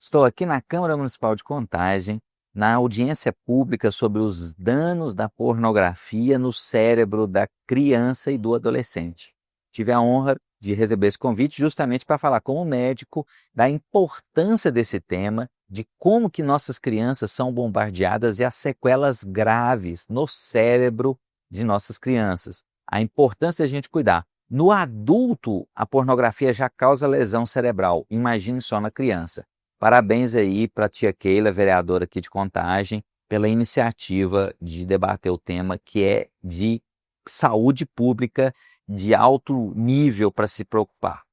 Estou aqui na Câmara Municipal de Contagem, na audiência pública sobre os danos da pornografia no cérebro da criança e do adolescente. Tive a honra de receber esse convite justamente para falar com o médico da importância desse tema, de como que nossas crianças são bombardeadas e as sequelas graves no cérebro de nossas crianças. A importância de a gente cuidar. No adulto, a pornografia já causa lesão cerebral, imagine só na criança. Parabéns aí para a tia Keila, vereadora aqui de Contagem, pela iniciativa de debater o tema que é de saúde pública de alto nível para se preocupar.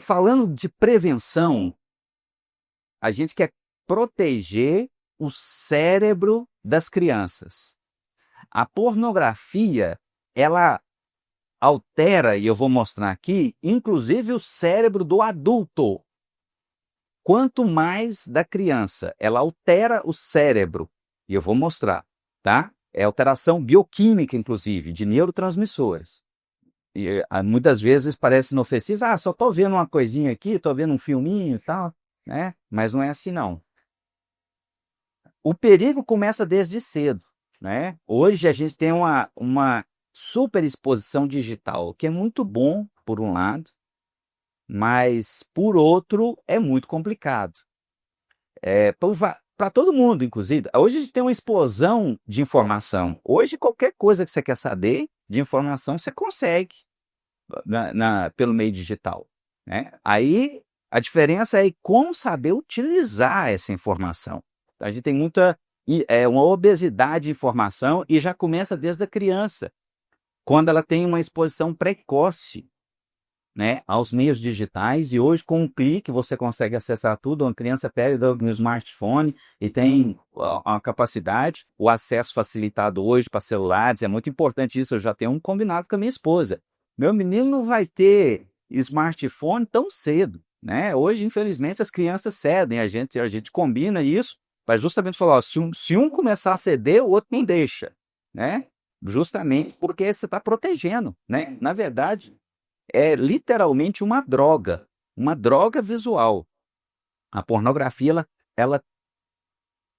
Falando de prevenção, a gente quer proteger o cérebro das crianças. A pornografia, ela altera, e eu vou mostrar aqui, inclusive o cérebro do adulto. Quanto mais da criança, ela altera o cérebro, e eu vou mostrar, tá? É alteração bioquímica, inclusive, de neurotransmissores. E muitas vezes parece inofensivo, só estou vendo uma coisinha aqui, estou vendo um filminho e tal, né? Mas não é assim, não. O perigo começa desde cedo, né? Hoje a gente tem uma superexposição digital, que é muito bom, por um lado, mas, por outro, é muito complicado. Para todo mundo, inclusive. Hoje a gente tem uma explosão de informação. Hoje, qualquer coisa que você quer saber de informação, você consegue pelo meio digital, né? Aí, a diferença é como saber utilizar essa informação. A gente tem uma obesidade de informação e já começa desde a criança, quando ela tem uma exposição precoce, né, aos meios digitais, e hoje com um clique você consegue acessar tudo. Uma criança pega no smartphone e tem a capacidade, o acesso facilitado hoje para celulares, é muito importante isso. Eu já tenho um combinado com a minha esposa. Meu menino não vai ter smartphone tão cedo, né? Hoje, infelizmente, as crianças cedem, a gente combina isso para justamente falar, ó, se um começar a ceder, o outro não deixa, né? Justamente porque você está protegendo, né? Na verdade, é literalmente uma droga visual. A pornografia, ela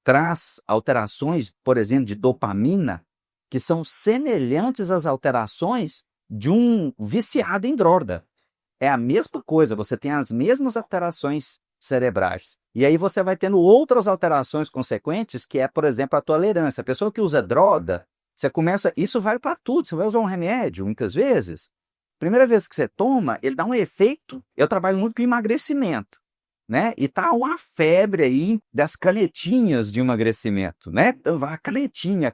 traz alterações, por exemplo, de dopamina, que são semelhantes às alterações de um viciado em droga. É a mesma coisa, você tem as mesmas alterações cerebrais. E aí você vai tendo outras alterações consequentes, que é, por exemplo, a tolerância. A pessoa que usa droga, isso vale para tudo. Você vai usar um remédio, muitas vezes. Primeira vez que você toma, ele dá um efeito. Eu trabalho muito com emagrecimento, né? E tá uma febre aí das canetinhas de emagrecimento, né? Então, vai canetinha.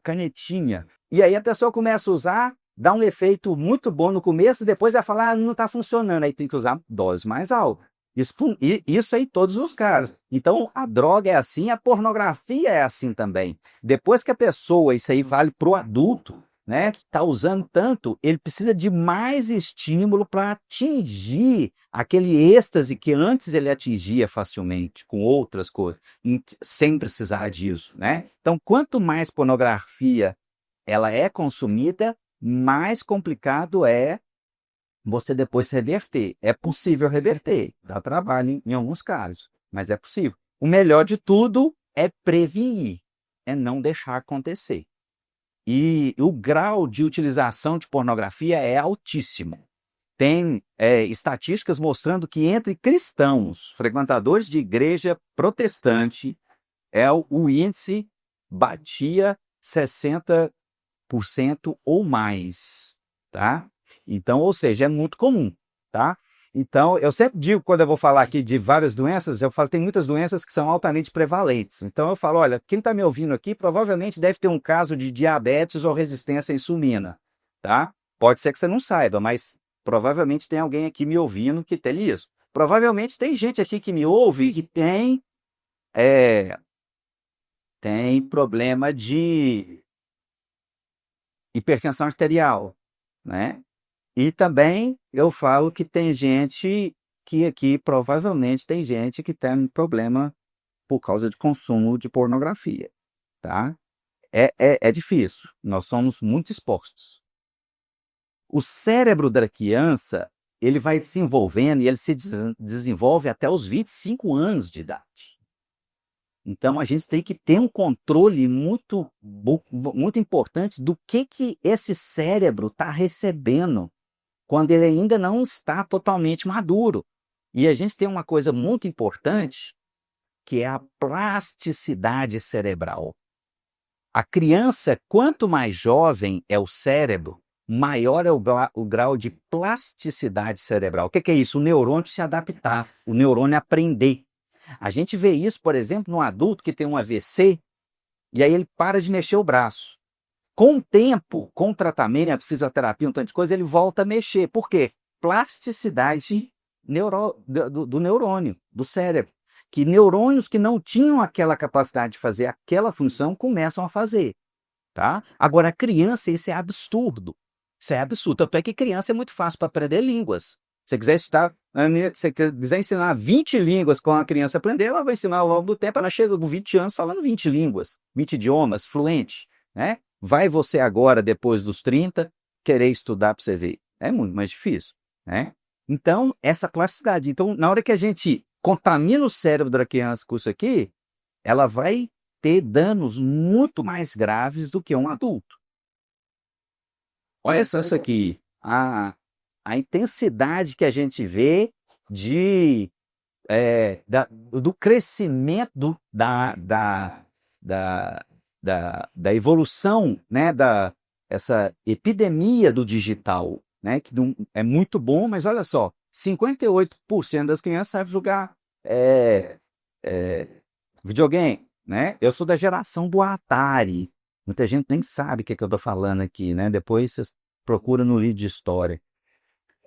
E aí a pessoa começa a usar, dá um efeito muito bom no começo, depois vai falar, não está funcionando, aí tem que usar dose mais alta. Isso aí todos os casos. Então, a droga é assim, a pornografia é assim também. Depois que a pessoa, isso aí vale para o adulto, né, que está usando tanto, ele precisa de mais estímulo para atingir aquele êxtase que antes ele atingia facilmente, com outras coisas, sem precisar disso, né? Então, quanto mais pornografia ela é consumida, mais complicado é você depois reverter. É possível reverter, dá trabalho em alguns casos, mas é possível. O melhor de tudo é prevenir, é não deixar acontecer. E o grau de utilização de pornografia é altíssimo. Tem estatísticas mostrando que entre cristãos, frequentadores de igreja protestante, o índice batia 60% ou mais, tá? Então, ou seja, é muito comum, tá? Então, eu sempre digo, quando eu vou falar aqui de várias doenças, eu falo que tem muitas doenças que são altamente prevalentes. Então, eu falo, olha, quem está me ouvindo aqui provavelmente deve ter um caso de diabetes ou resistência à insulina, tá? Pode ser que você não saiba, mas provavelmente tem alguém aqui me ouvindo que tem isso. Provavelmente tem gente aqui que me ouve que tem problema de hipertensão arterial, né? E também eu falo que tem gente que aqui, provavelmente tem gente que tem problema por causa de consumo de pornografia, tá? É difícil, nós somos muito expostos. O cérebro da criança, ele vai desenvolvendo e ele se desenvolve até os 25 anos de idade. Então, a gente tem que ter um controle muito importante do que esse cérebro está recebendo quando ele ainda não está totalmente maduro. E a gente tem uma coisa muito importante, que é a plasticidade cerebral. A criança, quanto mais jovem é o cérebro, maior é o grau de plasticidade cerebral. O que é isso? O neurônio se adaptar, o neurônio aprender. A gente vê isso, por exemplo, num adulto que tem um AVC, e aí ele para de mexer o braço. Com o tempo, com o tratamento, fisioterapia, um tanto de coisa, ele volta a mexer. Por quê? Plasticidade do neurônio, do cérebro. Que neurônios que não tinham aquela capacidade de fazer aquela função começam a fazer. Tá? Agora, a criança, isso é absurdo. Isso é absurdo. Tanto é que criança é muito fácil para aprender línguas. Se você quiser estudar, se você quiser ensinar 20 línguas com a criança aprender, ela vai ensinar ao longo do tempo. Ela chega com 20 anos falando 20 línguas, 20 idiomas, fluente. Né? Vai você agora, depois dos 30, querer estudar para você ver. É muito mais difícil. Né? Então, essa plasticidade. Então, na hora que a gente contamina o cérebro da criança com isso aqui, ela vai ter danos muito mais graves do que um adulto. Olha só isso aqui. A intensidade que a gente vê do crescimento da evolução, né, essa epidemia do digital, né, que não, é muito bom, mas olha só, 58% das crianças sabem jogar videogame, né? Eu sou da geração do Atari. Muita gente nem sabe o que eu estou falando aqui, né? Depois vocês procuram no livro de história.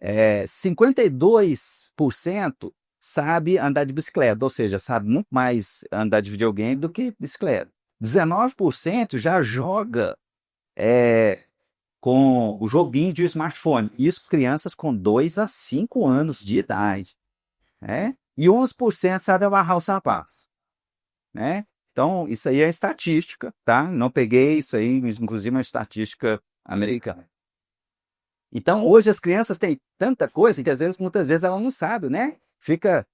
52% sabe andar de bicicleta, ou seja, sabe muito mais andar de videogame do que bicicleta. 19% já joga com o joguinho de smartphone. Isso crianças com 2 a 5 anos de idade. Né? E 11% sabe amarrar os sapatos. Né? Então, isso aí é estatística, tá? Não peguei isso aí, inclusive uma estatística americana. Então, hoje as crianças têm tanta coisa que muitas vezes ela não sabe, né? Fica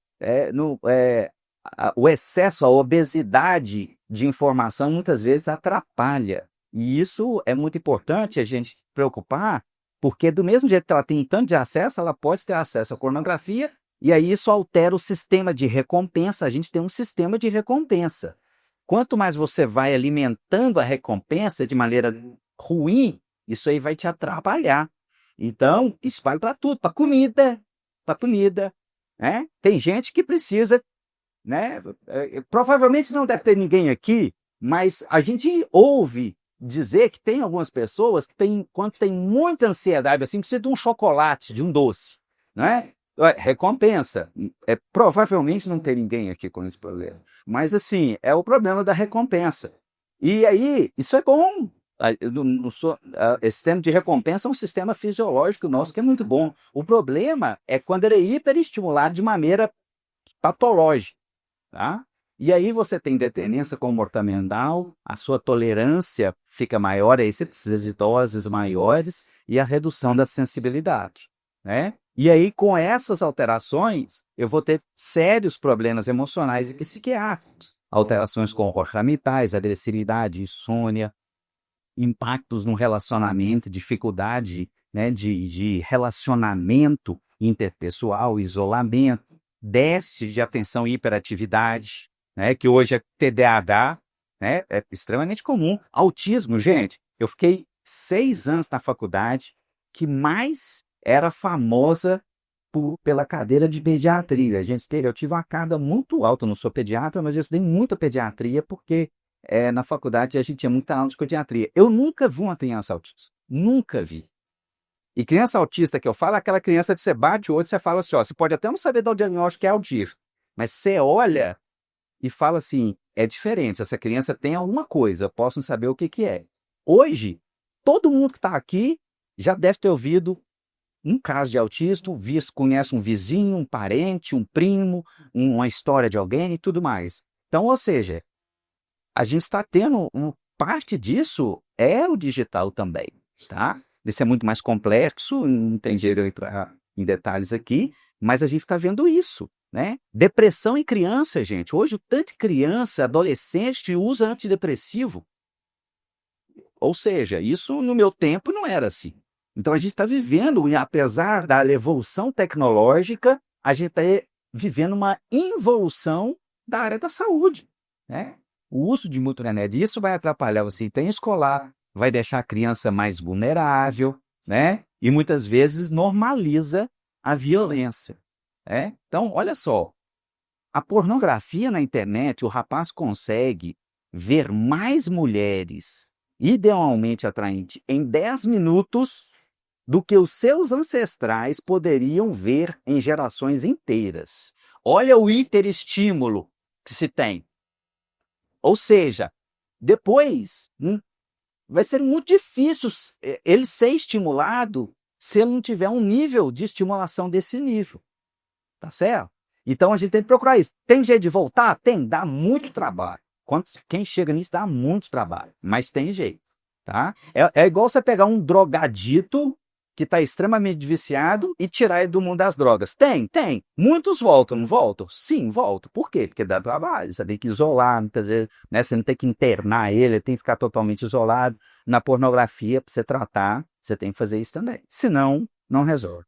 o excesso, a obesidade de informação muitas vezes atrapalha. E isso é muito importante a gente preocupar, porque do mesmo jeito que ela tem tanto de acesso, ela pode ter acesso à pornografia, e aí isso altera o sistema de recompensa. A gente tem um sistema de recompensa. Quanto mais você vai alimentando a recompensa de maneira ruim, isso aí vai te atrapalhar. Então, isso vale para tudo, para comida, né? Tem gente que precisa, né? Provavelmente não deve ter ninguém aqui, mas a gente ouve dizer que tem algumas pessoas que quando tem muita ansiedade, assim, precisa de um chocolate, de um doce, né? Recompensa. Provavelmente não tem ninguém aqui com esse problema. Mas, assim, é o problema da recompensa. E aí, isso é bom. Esse sistema de recompensa é um sistema fisiológico nosso que é muito bom. O problema é quando ele é hiperestimulado de maneira patológica. Tá? E aí você tem dependência comportamental, a sua tolerância fica maior a essas doses maiores e a redução da sensibilidade. Né? E aí, com essas alterações, eu vou ter sérios problemas emocionais e psiquiátricos. Alterações comportamentais, agressividade, insônia, impactos no relacionamento, dificuldade, né, de relacionamento interpessoal, isolamento, déficit de atenção e hiperatividade, né, que hoje é TDAH, né, é extremamente comum. Autismo, gente, eu fiquei 6 anos na faculdade que mais era famosa pela cadeira de pediatria. Gente, eu tive uma carga muito alta, eu não sou pediatra, mas eu estudei muita pediatria porque na faculdade a gente tinha muita aula de pediatria. Eu nunca vi uma criança autista. Nunca vi. E criança autista que eu falo é aquela criança que você bate o olho e você fala assim, ó, você pode até não saber dar o diagnóstico que é autismo, mas você olha e fala assim, é diferente, essa criança tem alguma coisa, eu posso não saber o que é. Hoje, todo mundo que está aqui já deve ter ouvido um caso de autismo, conhece um vizinho, um parente, um primo, uma história de alguém e tudo mais. Então, ou seja, a gente está tendo parte disso é o digital também, tá? Isso é muito mais complexo, não tem jeito de entrar em detalhes aqui, mas a gente está vendo isso. né? Depressão em criança, gente. Hoje, o tanto de criança, adolescente usa antidepressivo. Ou seja, isso no meu tempo não era assim. Então, a gente está vivendo, e apesar da evolução tecnológica, a gente está vivendo uma involução da área da saúde, né? O uso de muito remédio, isso vai atrapalhar o sistema escolar, vai deixar a criança mais vulnerável, né? E muitas vezes normaliza a violência, né? Então, olha só, a pornografia na internet, o rapaz consegue ver mais mulheres idealmente atraentes em 10 minutos do que os seus ancestrais poderiam ver em gerações inteiras. Olha o hiperestímulo que se tem. Ou seja, depois vai ser muito difícil ele ser estimulado se ele não tiver um nível de estimulação desse nível. Tá certo? Então a gente tem que procurar isso. Tem jeito de voltar? Tem, dá muito trabalho. Quem chega nisso dá muito trabalho, mas tem jeito. Tá? É igual você pegar um drogadito que está extremamente viciado e tirar ele do mundo das drogas. Tem. Muitos voltam, não voltam? Sim, voltam. Por quê? Porque dá trabalho. Você tem que isolar, muitas vezes, né? Você não tem que internar ele tem que ficar totalmente isolado. Na pornografia, para você tratar, você tem que fazer isso também. Senão, não resolve.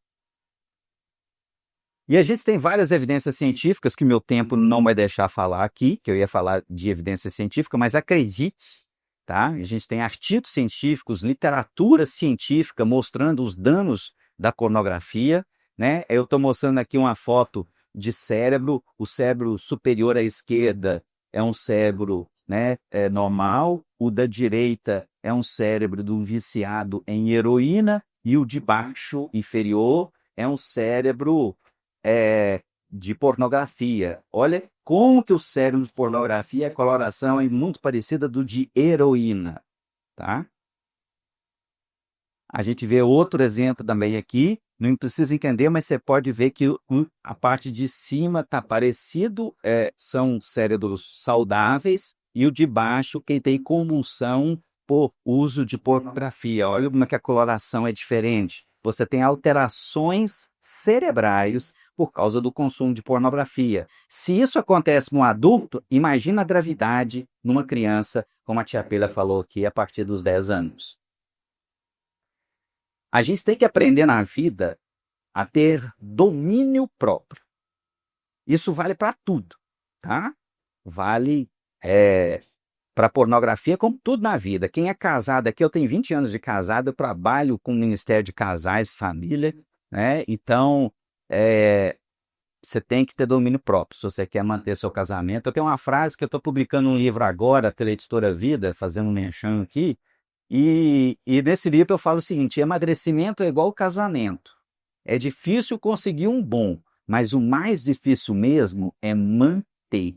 E a gente tem várias evidências científicas que meu tempo não vai deixar falar aqui, que eu ia falar de evidência científica, mas acredite, tá? A gente tem artigos científicos, literatura científica mostrando os danos da pornografia, né? Eu estou mostrando aqui uma foto de cérebro, o cérebro superior à esquerda é um cérebro, né, normal, o da direita é um cérebro do viciado em heroína e o de baixo, inferior, é um cérebro de pornografia. Olha como que o cérebro de pornografia, a coloração é muito parecida do de heroína, tá? A gente vê outro exemplo também aqui, não precisa entender, mas você pode ver que a parte de cima está parecido, são cérebros saudáveis, e o de baixo, quem tem convulsão por uso de pornografia. Olha como é que a coloração é diferente. Você tem alterações cerebrais por causa do consumo de pornografia. Se isso acontece num adulto, imagina a gravidade numa criança, como a tia Pela falou aqui, a partir dos 10 anos. A gente tem que aprender na vida a ter domínio próprio. Isso vale para tudo, tá? Vale para pornografia como tudo na vida. Quem é casado aqui, eu tenho 20 anos de casado, eu trabalho com o Ministério de Casais e Família, né? Então, você tem que ter domínio próprio, se você quer manter seu casamento. Eu tenho uma frase que eu estou publicando um livro agora, pela Editora Vida, fazendo um merchan aqui, e nesse livro eu falo o seguinte: emagrecimento é igual casamento. É difícil conseguir um bom, mas o mais difícil mesmo é manter.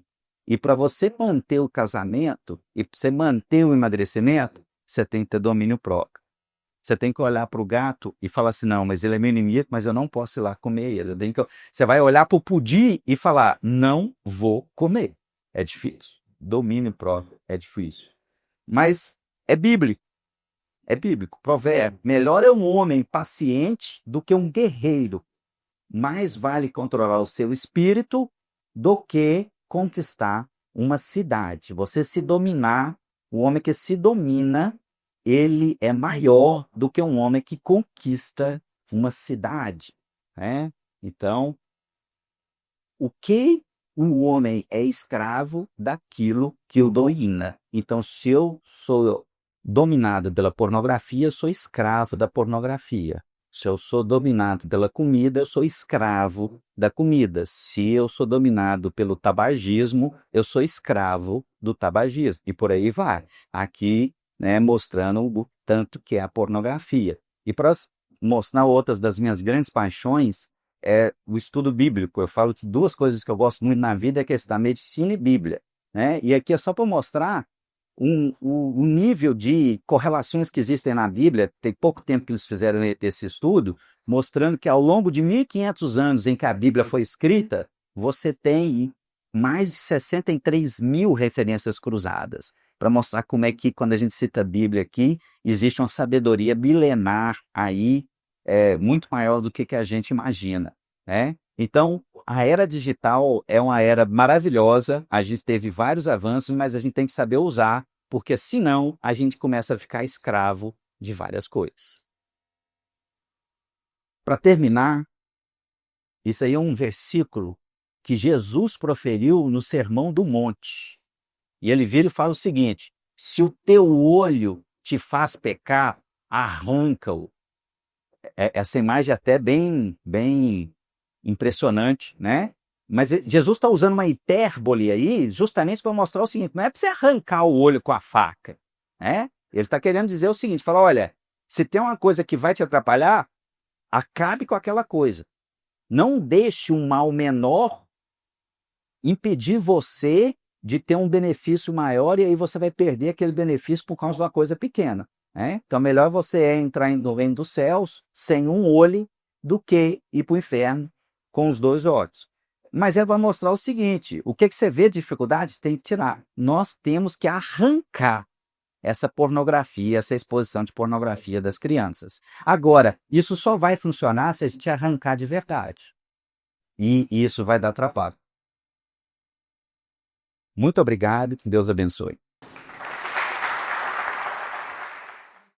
E para você manter o casamento e para você manter o emagrecimento, você tem que ter domínio próprio. Você tem que olhar para o gato e falar assim: não, mas ele é meu inimigo, mas eu não posso ir lá comer ele. Você vai olhar para o pudim e falar: não vou comer. É difícil. Domínio próprio é difícil. Mas é bíblico. É bíblico. Provérbio: melhor é um homem paciente do que um guerreiro. Mais vale controlar o seu espírito do que conquistar uma cidade. Você se dominar, o homem que se domina, ele é maior do que um homem que conquista uma cidade, né? Então, o homem é escravo daquilo que o domina. Então, se eu sou dominado pela pornografia, eu sou escravo da pornografia. Se eu sou dominado pela comida, eu sou escravo da comida. Se eu sou dominado pelo tabagismo, eu sou escravo do tabagismo. E por aí vai. Aqui, né, mostrando o tanto que é a pornografia. E para mostrar outras das minhas grandes paixões, é o estudo bíblico. Eu falo que duas coisas que eu gosto muito na vida é a questão da medicina e Bíblia, né? E aqui é só para mostrar o nível de correlações que existem na Bíblia. Tem pouco tempo que eles fizeram esse estudo, mostrando que ao longo de 1.500 anos em que a Bíblia foi escrita, você tem mais de 63 mil referências cruzadas, para mostrar como é que, quando a gente cita a Bíblia aqui, existe uma sabedoria milenar aí, muito maior do que a gente imagina, né? Então, a era digital é uma era maravilhosa, a gente teve vários avanços, mas a gente tem que saber usar, porque senão a gente começa a ficar escravo de várias coisas. Para terminar, isso aí é um versículo que Jesus proferiu no Sermão do Monte. E ele vira e fala o seguinte: se o teu olho te faz pecar, arranca-o. Essa imagem é até bem impressionante, né? Mas Jesus está usando uma hipérbole aí justamente para mostrar o seguinte: não é para você arrancar o olho com a faca, né? Ele está querendo dizer o seguinte: fala, olha, se tem uma coisa que vai te atrapalhar, acabe com aquela coisa. Não deixe um mal menor impedir você de ter um benefício maior, e aí você vai perder aquele benefício por causa de uma coisa pequena, né? Então, melhor você entrar no reino dos céus sem um olho do que ir para o inferno com os dois olhos. Mas é para mostrar o seguinte: o que você vê de dificuldade, tem que tirar. Nós temos que arrancar essa pornografia, essa exposição de pornografia das crianças. Agora, isso só vai funcionar se a gente arrancar de verdade. E isso vai dar trabalho. Muito obrigado, que Deus abençoe.